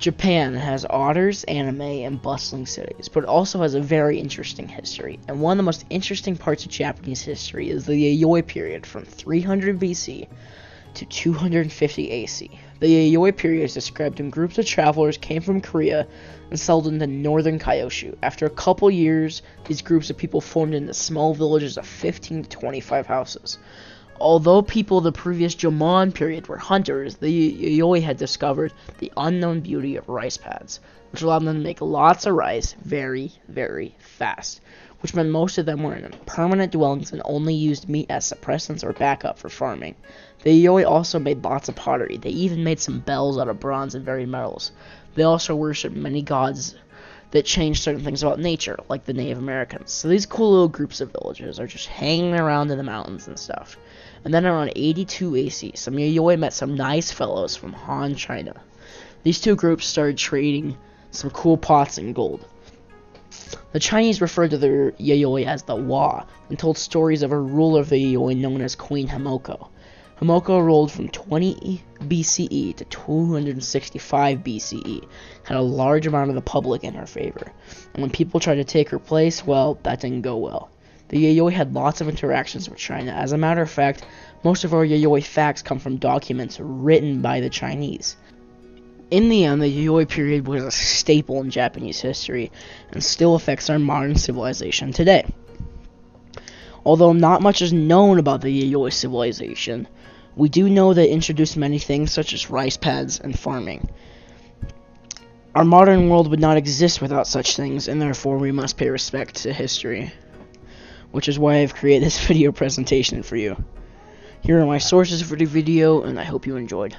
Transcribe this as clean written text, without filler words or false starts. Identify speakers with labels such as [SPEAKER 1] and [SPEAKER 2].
[SPEAKER 1] Japan has otters, anime, and bustling cities, but it also has a very interesting history. And one of the most interesting parts of Japanese history is the Yayoi period from 300 BC to 250 AC. The Yayoi period is described when groups of travelers came from Korea and settled into northern Kyushu. After a couple years, these groups of people formed into small villages of 15 to 25 houses. Although people of the previous Jomon period were hunters, the Yayoi had discovered the unknown beauty of rice pads, which allowed them to make lots of rice very, very fast, which meant most of them were in permanent dwellings and only used meat as suppressants or backup for farming. The Yayoi also made lots of pottery. They even made some bells out of bronze and varied metals. They also worshipped many gods that changed certain things about nature, like the Native Americans. So these cool little groups of villages are just hanging around in the mountains and stuff. And then around 82 AC, some Yayoi met some nice fellows from Han, China. These two groups started trading some cool pots and gold. The Chinese referred to their Yayoi as the Wa, and told stories of a ruler of the Yayoi known as Queen Himoko. Himoko ruled from 20 BCE to 265 BCE, had a large amount of the public in her favor, and when people tried to take her place, well, that didn't go well. The Yayoi had lots of interactions with China. As a matter of fact, most of our Yayoi facts come from documents written by the Chinese. In the end, the Yayoi period was a staple in Japanese history, and still affects our modern civilization today. Although not much is known about the Yayoi civilization, we do know that it introduced many things such as rice pads and farming. Our modern world would not exist without such things, and therefore we must pay respect to history, which is why I've created this video presentation for you. Here are my sources for the video, and I hope you enjoyed.